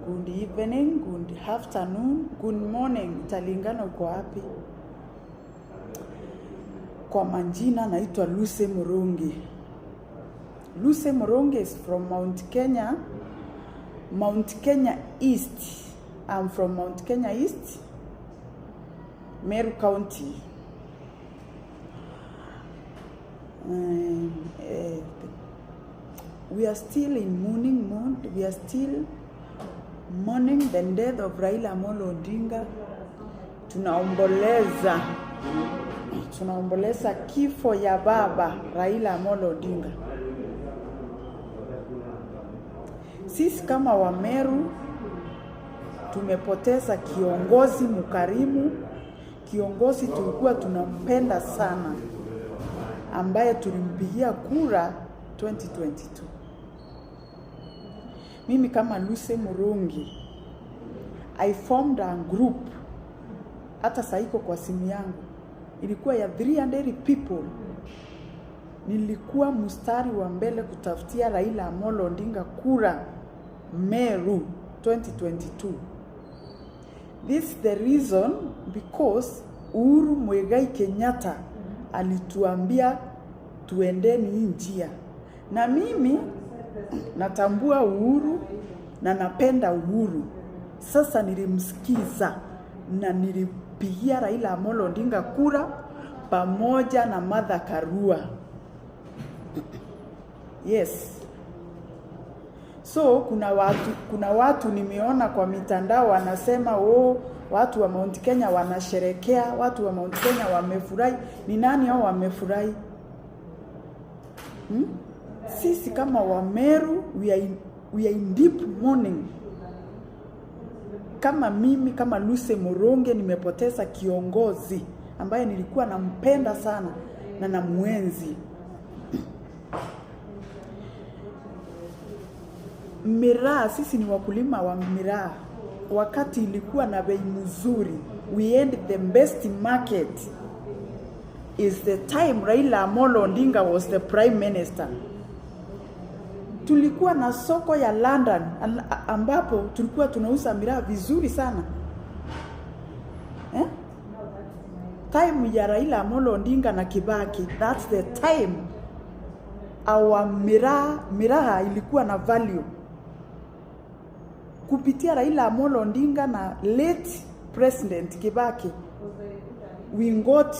Good evening, good afternoon, good morning. Italingana uko wapi. Kwa majina naitwa Lucy Murungi. Lucy Murungi is from Mount Kenya East. I'm from Mount Kenya East, Meru County. We are still in mourning mode. We are still mourning the death of Raila Amolo Odinga. Tunaomboleza kifo ya baba Raila Amolo Odinga. Sisi kama Wameru tumepoteza kiongozi mkarimu, kiongozi tulikuwa tunampenda sana, ambaye tulimpigia kura 2022. Mimi kama Lucy Murungi, I formed a group, hata saiko kwa simu yangu, ilikuwa ya 300 people. Nilikuwa mstari wa mbele kutafutia Raila Amolo Odinga kura Meru 2022. This is the reason, because Uhuru Muigai Kenyatta alituambia tuendeni njia. Na mimi natambua Uhuru na napenda Uhuru. Sasa nilimsikiza na nilipigia Raila Amolo Odinga kura pamoja na Martha Karua. Yes. So kuna watu nimeona kwa mitandao wanasema watu wa Mount Kenya wanasherekea, watu wa Mount Kenya wamefurahi. Ni nani hao wamefurahi? Sisi kama Wameru we are in deep mourning. Kama mimi kama Lucy Murungi nimepoteza kiongozi ambaye nilikuwa nampenda sana na namuenzi. Miraa, sisi ni wakulima wa miraa. Wakati ilikuwa na bei mzuri, we end the best market is the time Raila Amolo Odinga was the prime minister. Tulikuwa na soko ya London ambapo tulikuwa tunauza miraa vizuri sana. Time ya Raila Amolo Odinga na Kibaki, that's the time our miraa ilikuwa na value. Kupitia Raila Amolo Odinga na late President Kibaki, we got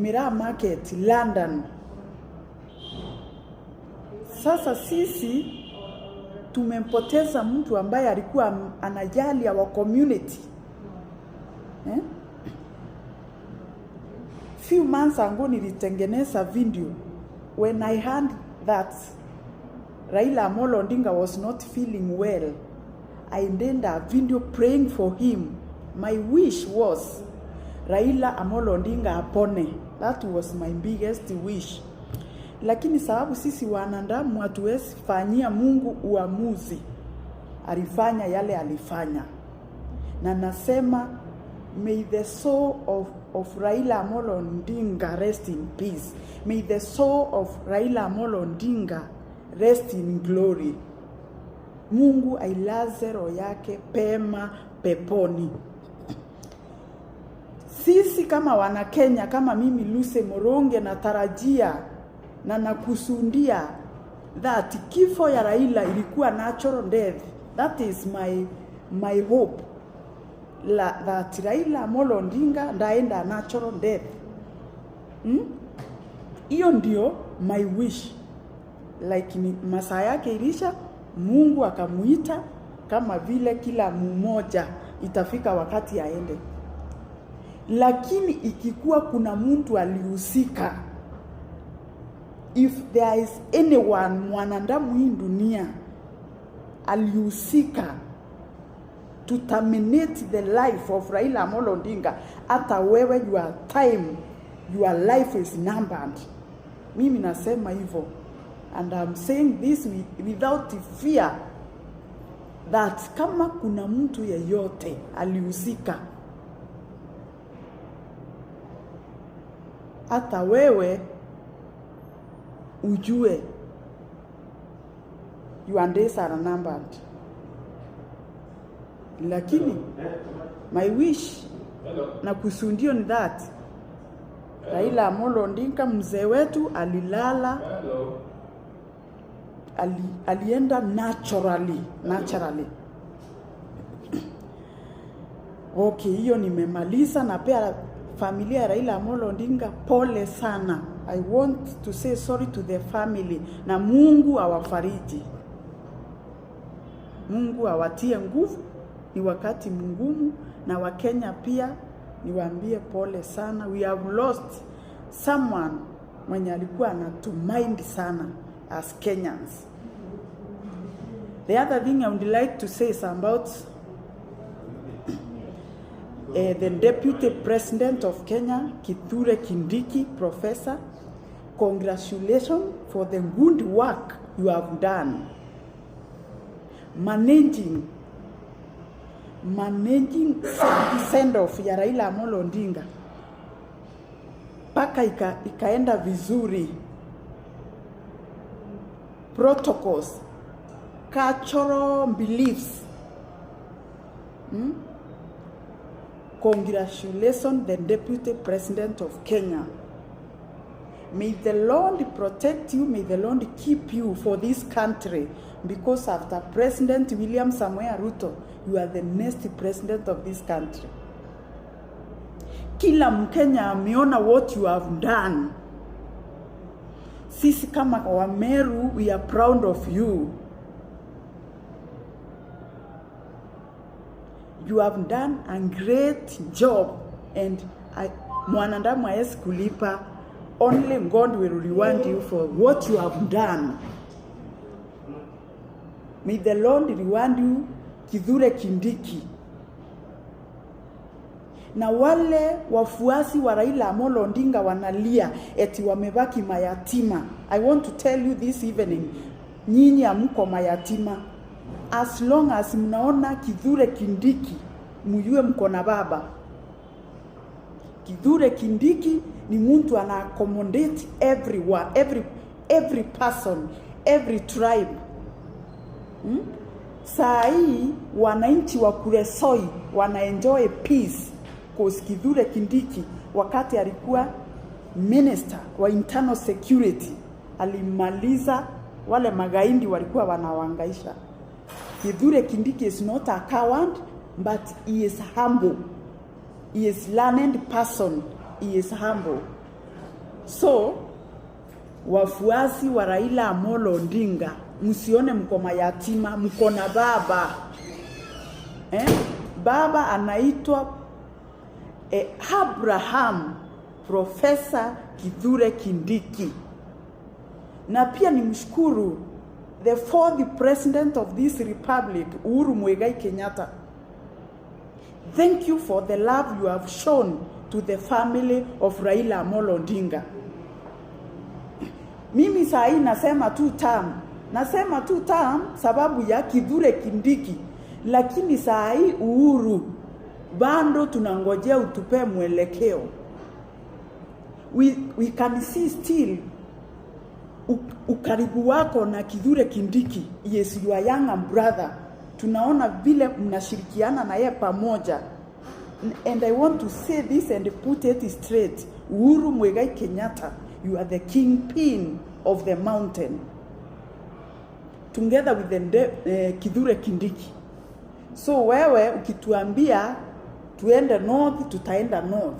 miraa market London. Sasa sisi tumempoteza mtu ambaye alikuwa anajali our community. Few months ago nilitengeneza video when I heard that Raila Amolo Odinga was not feeling well. I did a video praying for him. My wish was Raila Amolo Odinga apone. That was my biggest wish. Lakini sababu sisi wanadamu hatuwezi fanyia Mungu uamuzi, alifanya yale alifanya. Na nasema may the soul of Raila Amolo Odinga rest in peace. May the soul of Raila Amolo Odinga rest in glory. Mungu ailaze roho yake pema peponi. Sisi kama wana Kenya, kama mimi Lucy Murungi, natarajia na nakusundia that kifo ya Raila ilikuwa natural death. That is my hope. That Raila Amolo Odinga ndaenda natural death. Hiyo ndio my wish. Like ni masaa yake ilisha, Mungu akamuita, kama vile kila mmoja itafika wakati aende. Lakini ikikuwa kuna mtu alihusika, if there is anyone mwanadamu hii dunia alihusika to terminate the life of Raila Amolo Odinga, hata wewe your life is numbered. Mimi nasema hivyo, and I'm saying this without fear, that kama kuna mtu yeyote alihusika, hata wewe ujue your days are numbered. Lakini my wish na kusundio ni that Raila Amolo Odinga mzee wetu alilala, alienda naturally. Okay, hiyo nimemaliza. Na pia familia ya Raila Amolo Odinga pole sana. I want to say sorry to the family, na Mungu awafariji, Mungu awatie nguvu. Ni wakati mgumu, na Wakenya pia niwaambie pole sana. We have lost someone mwenye alikuwa anatumind sana as Kenyans. The other thing I would like to say is about the Deputy President of Kenya, Kithure Kindiki, Professor. Congratulations for the good work you have done. Managing send off ya Raila Amolo Odinga paka ikaenda vizuri. Protocols, cultural beliefs. Congratulations the Deputy President of Kenya. May the Lord protect you, may the Lord keep you for this country, because after President William Samoei Ruto, you are the next president of this country. Kila Mkenya ameona what you have done. Sisi kama Wameru, we are proud of you. You have done a great job, and mwanadamu hawezi kulipa. Only God will reward you for what you have done. May the Lord reward you, Kithure Kindiki. Na wale wafuasi wa Raila Amolo Odinga wanalia eti wamebaki mayatima. I want to tell you this evening, nyinyi hamko mayatima. As long as mnaona Kithure Kindiki, mjue mko na baba. Kithure Kindiki ni mtu ana accommodate everyone, every person, every tribe. Saa hii wananchi wa Kuresoi wana enjoy peace cause Kithure Kindiki wakati alikuwa minister wa internal security alimaliza wale magaindi walikuwa wanawangaisha. Kithure Kindiki is not a coward, but he is humble. He is learned person. He is humble. So, wafuasi wa Raila Amolo Odinga, msione mko mayatima, mko na baba. Baba anaitwa Abraham Professor Kithure Kindiki. Na pia nimshukuru the fourth president of this republic, Uhuru Muigai Kenyatta. Thank you for the love you have shown to the family of Raila Amolo Odinga. Mimi saa hii nasema two term sababu ya Kithure Kindiki, lakini saa hii Uhuru bado tunangojea utupe mwelekeo. We can see still ukaribu wako na Kithure Kindiki. Yes, you are young brother. Tunaona vile mnashirikiana na yeye pamoja. And I want to say this and put it straight. Uhuru Muigai Kenyatta, you are the kingpin of the mountain. Together with the Kithure Kindiki. So wewe ukituambia tuende north, tutaenda north.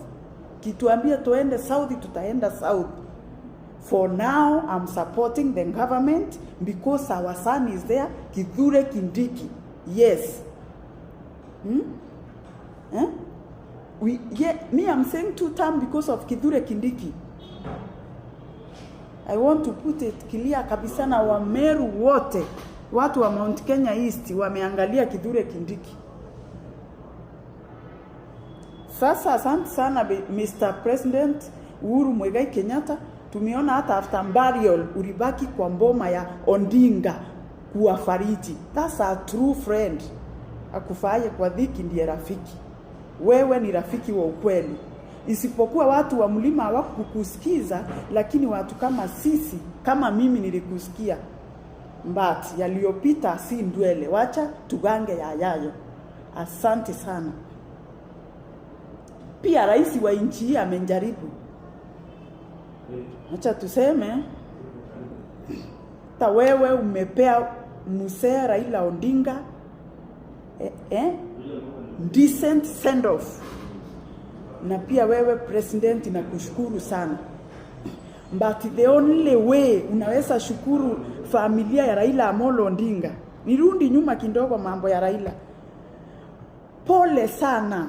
Kituambia tuende south, tutaenda south. For now, I'm supporting the government because our son is there, Kithure Kindiki. Yes. Me, I'm saying two term because of Kithure Kindiki. I want to put it clear kabisa, na Wameru wote, watu wa Mount Kenya East wameangalia Kithure Kindiki. Sasa asante sana Mr. President Uhuru Muigai Kenyatta. Tumeona hata after burial ulibaki kwa mboma ya Odinga kuwafariji. That's a true friend. Akufaye kwa dhiki ndiye rafiki. Wewe ni rafiki wa ukweli. Isipokuwa watu wa mlima hawakukusikiza, lakini watu kama sisi, kama mimi nilikusikia. but yaliyopita si ndwele, wacha tugange yajayo. Asante sana. Pia rais wa nchi amenjaribu. Acha tuseme ta wewe umepea Mzee Raila Odinga decent send off. Na pia wewe president nakushukuru sana. But the only way unaweza shukuru familia ya Raila Amolo Odinga. Nirudi nyuma kidogo mambo ya Raila. Pole sana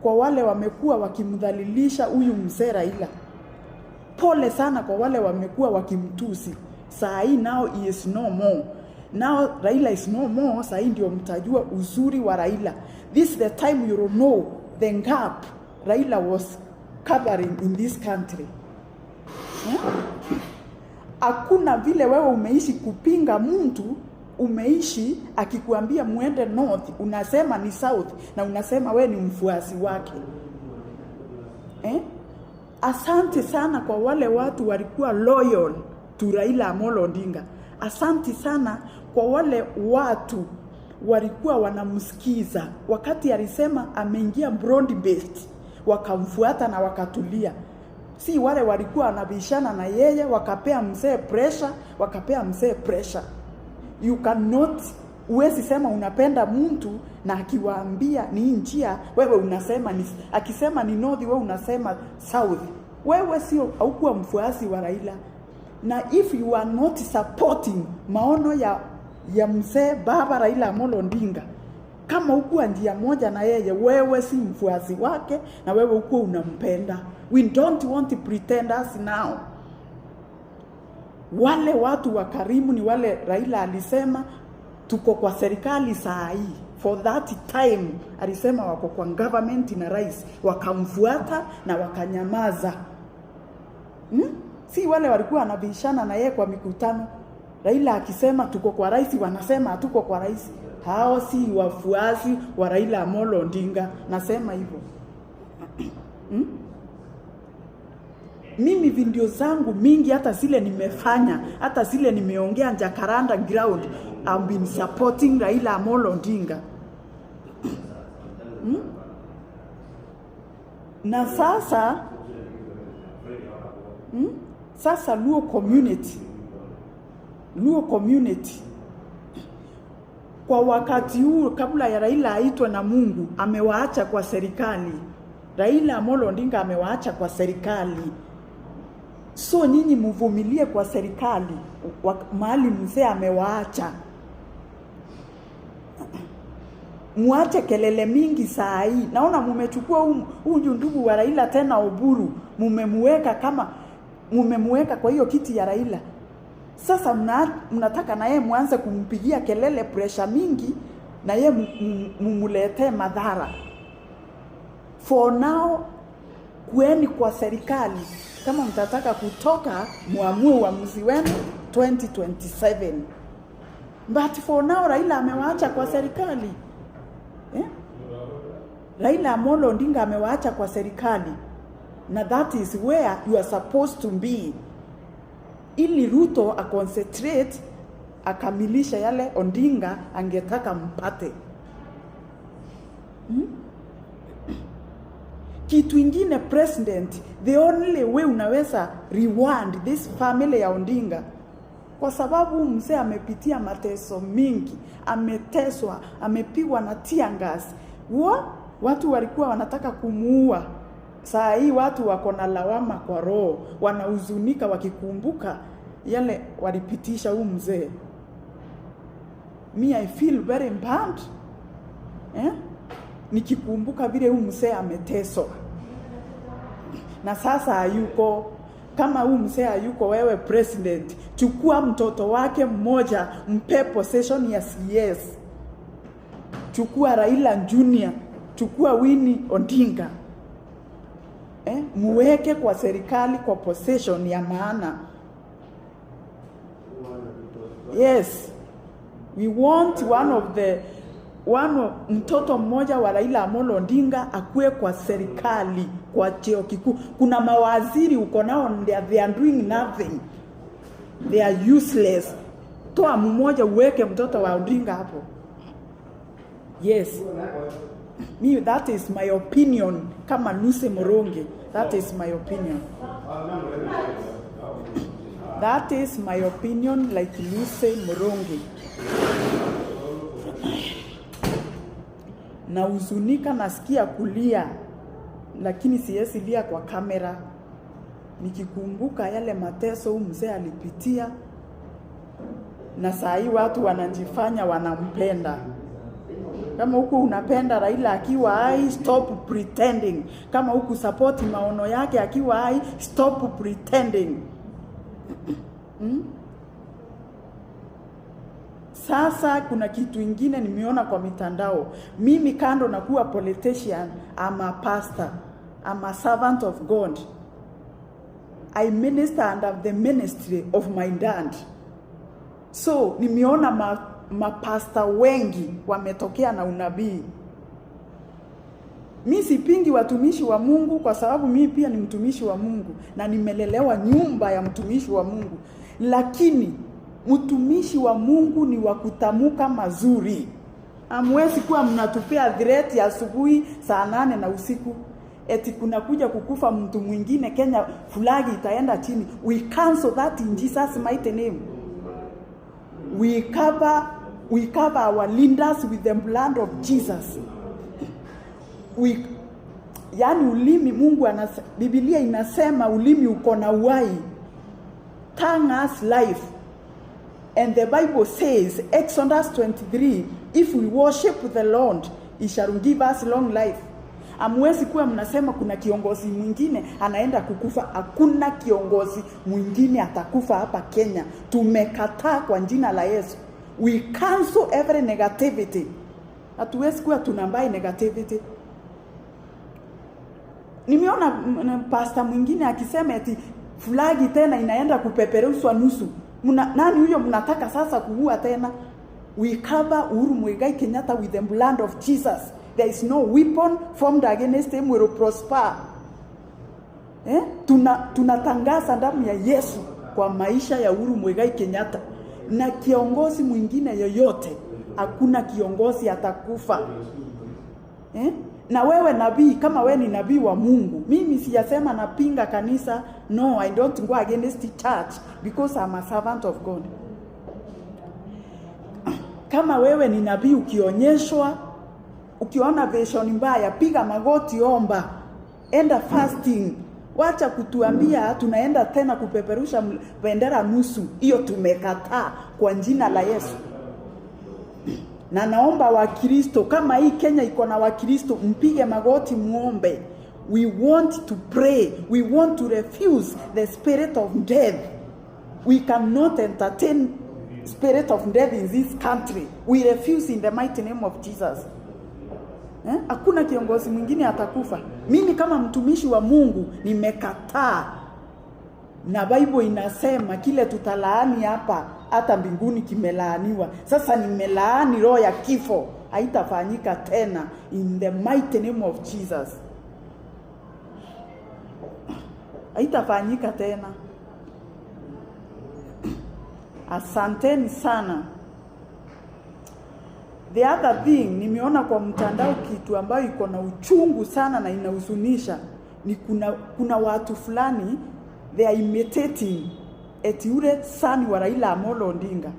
kwa wale wamekuwa wakimdhalilisha huyu Mzee Raila. Pole sana kwa wale wamekuwa wakimtusi. Saa hii now he is no more. Now Raila is no more. Saa hii ndio mtajua uzuri wa Raila. This is the time you know the gap Raila was covering in this country. Hakuna vile wewe umeishi kupinga mtu, umeishi akikuambia muende north, unasema ni south, na unasema we ni mfuasi wake. Asante sana kwa wale watu walikuwa loyal to Raila Amolo Odinga. Asante sana kwa wale watu walikuwa wanamsikiza wakati alisema ameingia broad based, wakamfuata na wakatulia. Si wale walikuwa wanabishana na yeye wakapea mzee pressure, You cannot, uwezi sema unapenda mtu na akiwaambia ni njia, wewe unasema ni, akisema ni north, wewe unasema south. Wewe sio, haukuwa mfuasi wa Raila. Na if you are not supporting maono ya mzee baba Raila Amolo Odinga, kama ukuwa njia moja na yeye, wewe si mfuasi wake na wewe ukuwa unampenda. We don't want pretenders now. Wale watu wa karimu ni wale Raila alisema tuko kwa serikali saa hii. For that time alisema wako kwa government na rais, wakamfuata na wakanyamaza. Si wale walikuwa wanabishana na yeye kwa mikutano. Raila akisema tuko kwa rais, wanasema hatuko kwa rais. Hao si wafuasi wa Raila Amolo Odinga, nasema hivyo. Mimi video zangu mingi, hata zile nimefanya, hata zile nimeongea Jacaranda ground, I've been supporting Raila Amolo Odinga. Na sasa Luo community kwa wakati huu, kabla ya Raila aitwe na Mungu, amewaacha kwa serikali. Raila Amolo Odinga amewaacha kwa serikali. So nyinyi mvumilie kwa serikali mahali mzee amewaacha. Muache kelele mingi saa hii. Naona mumechukua huyu ndugu wa Raila tena Oburu, mumemweka kwa hiyo kiti ya Raila. Sasa mnataka na yeye muanze kumpigia kelele, pressure mingi, na yeye mumuletee madhara. For now, kueni kwa serikali. Kama mtataka kutoka, muamue uamuzi wenu 2027. But for now, Raila amewaacha kwa serikali. Raila Amolo Odinga amewaacha kwa serikali. Na that is where you are supposed to be. Ili Ruto concentrate, akamilisha yale Odinga angetaka mpate. Kitu ingine, president, the only way unaweza reward this family ya Odinga, kwa sababu mzee amepitia mateso mingi, ameteswa, amepigwa na tear gas. Watu walikuwa wanataka kumuua. Saa hii watu wako na lawama kwa roho, wanahuzunika wakikumbuka yale walipitisha huyu mzee. I feel very bad. Nikikumbuka vile huyu mzee ameteswa. Na sasa hayuko. Kama huyu mzee hayuko, wewe president, chukua mtoto wake mmoja, mpe possession ya CS. Chukua Raila Junior, chukua Winnie Odinga. Muweke kwa serikali kwa possession ya maana. Yes. We want mtoto mmoja wa Raila Amolo Odinga akue kwa serikali, kwa cheo kikuu. Kuna mawaziri uko nao, they are doing nothing. They are useless. Toa mmoja uweke mtoto wa Odinga hapo. Yes. Me, that is my opinion. Kama Lucy Moronge. That is my opinion. That is my opinion, like Lucy Moronge. Na uzunika nasikia kulia, lakini siwezi lia kwa kamera. Nikikumbuka yale mateso mzee alipitia, na saa hii watu wanajifanya wanampenda. Kama huku unapenda Raila akiwa hai, stop pretending. Kama huku support maono yake akiwa hai, stop pretending. Sasa kuna kitu ingine nimeona kwa mitandao. Mimi kando na kuwa politician, I'm a pastor. I'm a servant of God. I minister under the ministry of my dad. So, nimeona mapasta wengi wametokea na unabii. Mimi sipingi watumishi wa Mungu kwa sababu mimi pia ni mtumishi wa Mungu na nimelelewa nyumba ya mtumishi wa Mungu. Lakini mtumishi wa Mungu ni wa kutamuka mazuri. Hamwezi kuwa mnatupea threat ya asubuhi saa 8 na usiku eti kuna kuja kukufa mtu mwingine Kenya, fulagi itaenda chini. We cancel that in Jesus mighty name. We cover our leaders with the blood of Jesus. Yani ulimi Mungu Biblia inasema ulimi uko na uhai. Tongue has life. And the Bible says, Exodus 23, if we worship the Lord, he shall give us long life. Amwezi kuwa mnasema kuna kiongozi mwingine anaenda kukufa. Hakuna kiongozi mwingine atakufa hapa Kenya. Tumekataa kwa jina la Yesu. We cancel every negativity. Hatuwezi kuwa tunambai negativity. Nimeona pastor mwingine akisema eti flagi tena inaenda kupeperushwa nusu. Nani huyo mnataka sasa kuua tena? We cover Uhuru Muigai Kenyatta with the blood of Jesus. There is no weapon formed against him will prosper. Tunatangaza damu ya Yesu kwa maisha ya Uhuru Muigai Kenyatta. Na kiongozi mwingine yoyote, hakuna kiongozi atakufa. Na wewe nabii, kama wewe ni nabii wa Mungu, mimi siyasema napinga kanisa. No, I don't go against the church because I'm a servant of God. Kama wewe ni nabii, ukionyeshwa, ukiona vision mbaya, piga magoti, omba, enda fasting. Wacha kutuambia tunaenda tena kupeperusha bendera nusu. Hiyo tumekataa kwa jina la Yesu. Na naomba Wakristo, kama hii Kenya iko na Wakristo, mpige magoti muombe. We want to pray. We want to refuse the spirit of death. We cannot entertain spirit of death in this country. We refuse in the mighty name of Jesus. Hakuna kiongozi mwingine atakufa. Mimi kama mtumishi wa Mungu nimekataa. Na Bible inasema kile tutalaani hapa hata mbinguni kimelaaniwa. Sasa nimelaani roho ya kifo, haitafanyika tena in the mighty name of Jesus. Haitafanyika tena. Asanteni sana. The other thing, nimeona kwa mtandao kitu ambayo iko na uchungu sana na inahuzunisha. Ni kuna watu fulani, they are imitating eti ule sani wa Raila Amolo Odinga.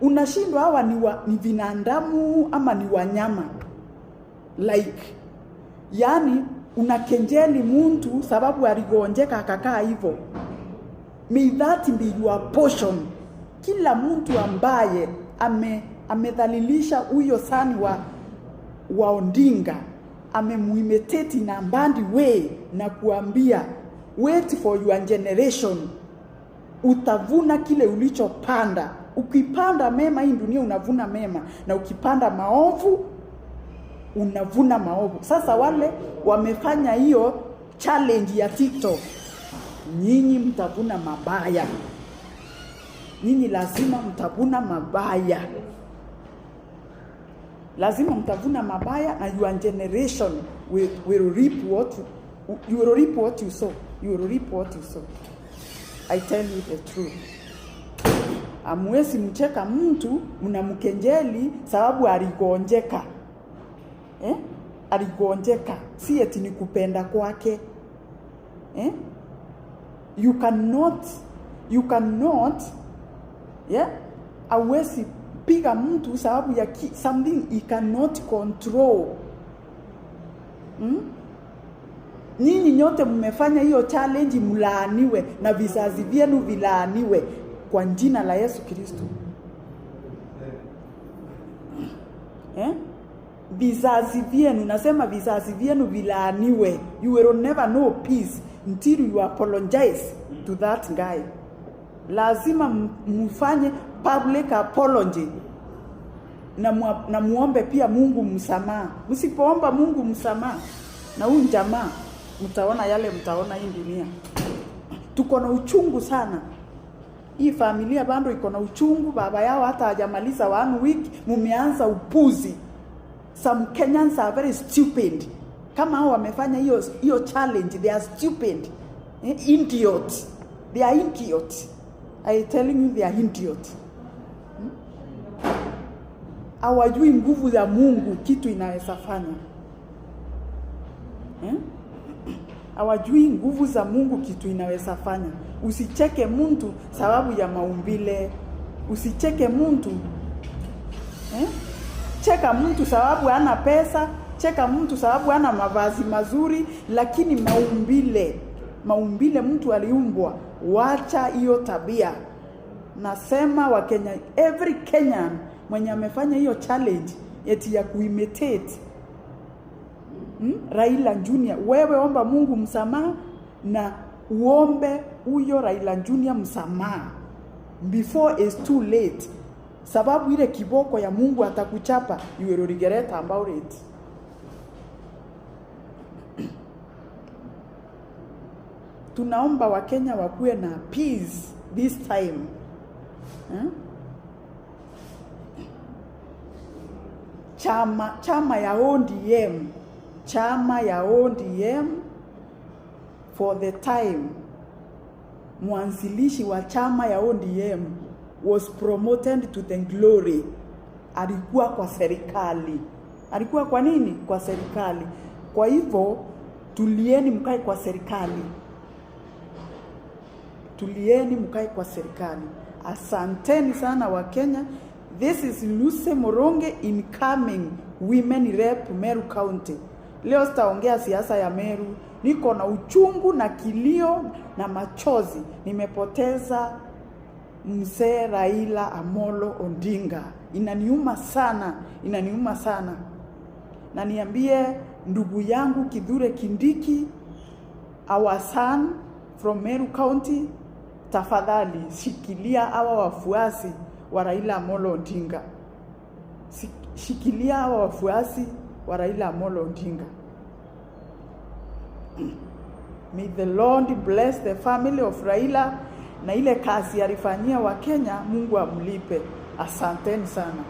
Unashindwa hawa ni binadamu ama ni wanyama? Like, yani unakenjeli mtu sababu aligonjeka akakaa hivyo. May that be your portion. Kila mtu ambaye amedhalilisha huyo sani wa Odinga, amemuimitate na bad way na kuambia wait for your generation, utavuna kile ulichopanda. Ukipanda mema hii dunia unavuna mema, na ukipanda maovu unavuna maovu. Sasa wale wamefanya hiyo challenge ya TikTok, nyinyi mtavuna mabaya. Nyinyi lazima mtavuna mabaya. Lazima mtavuna mabaya, na your generation will reap what you sow. You will reap what you sow. I tell you the truth. Amwezi mcheka mtu mnamkenjeli sababu aligonjeka. Aligonjeka. Si eti ni kupenda kwake. You cannot awezi piga mtu sababu ya something he cannot control. Nyinyi nyote mmefanya hiyo challenge, mlaaniwe na vizazi vyenu vilaaniwe kwa jina la Yesu Kristo. Vizazi vyenu, nasema vizazi vyenu vilaaniwe. You will never know peace until you apologize to that guy. Lazima mfanye public apology na muombe pia Mungu msamaha. Msipoomba Mungu msamaha na huyu jamaa, mtaona yale mtaona hii dunia. Tuko na uchungu sana. Hii familia bado iko na uchungu, baba yao hata hajamaliza 1 week mumeanza upuzi. Some Kenyans are very stupid. Kama hao wamefanya hiyo challenge, they are stupid. Idiots. They are idiots. I telling you, they are idiots. Hawajui nguvu za Mungu kitu inaweza fanya. Hawajui nguvu za Mungu kitu inaweza fanya. Usicheke mtu sababu ya maumbile. Usicheke mtu. Cheka mtu sababu hana pesa, cheka mtu sababu hana mavazi mazuri, lakini maumbile mtu aliumbwa. Wacha hiyo tabia. Nasema wa Kenya, every Kenyan mwenye amefanya hiyo challenge eti ya kuimitate Raila Junior, wewe omba Mungu msamaha na uombe huyo Raila Junior msamaha before it's too late. Sababu ile kiboko ya Mungu atakuchapa, you will regret about it. Tunaomba wa Kenya wakuwe na peace this time. Chama ya ODM. Chama ya ODM for the time. Mwanzilishi wa chama ya ODM was promoted to the glory. Alikuwa kwa serikali. Alikuwa kwa nini? Kwa serikali. Kwa hivyo tulieni mkae kwa serikali. Tulieni mkae kwa serikali. Asanteni sana wa Kenya. This is Lucy Moronge, incoming women rep Meru County. Leo sitaongea siasa ya Meru. Niko na uchungu na kilio na machozi. Nimepoteza mzee Raila Amolo Odinga. Inaniuma sana. Na niambie ndugu yangu Kithure Kindiki, our son from Meru County, tafadhali shikilia hawa wafuasi wa Raila Amolo Odinga. Shikilia hawa wafuasi wa Raila Amolo Odinga. May the Lord bless the family of Raila, na ile kazi alifanyia wa Kenya Mungu amlipe. Asanteni sana.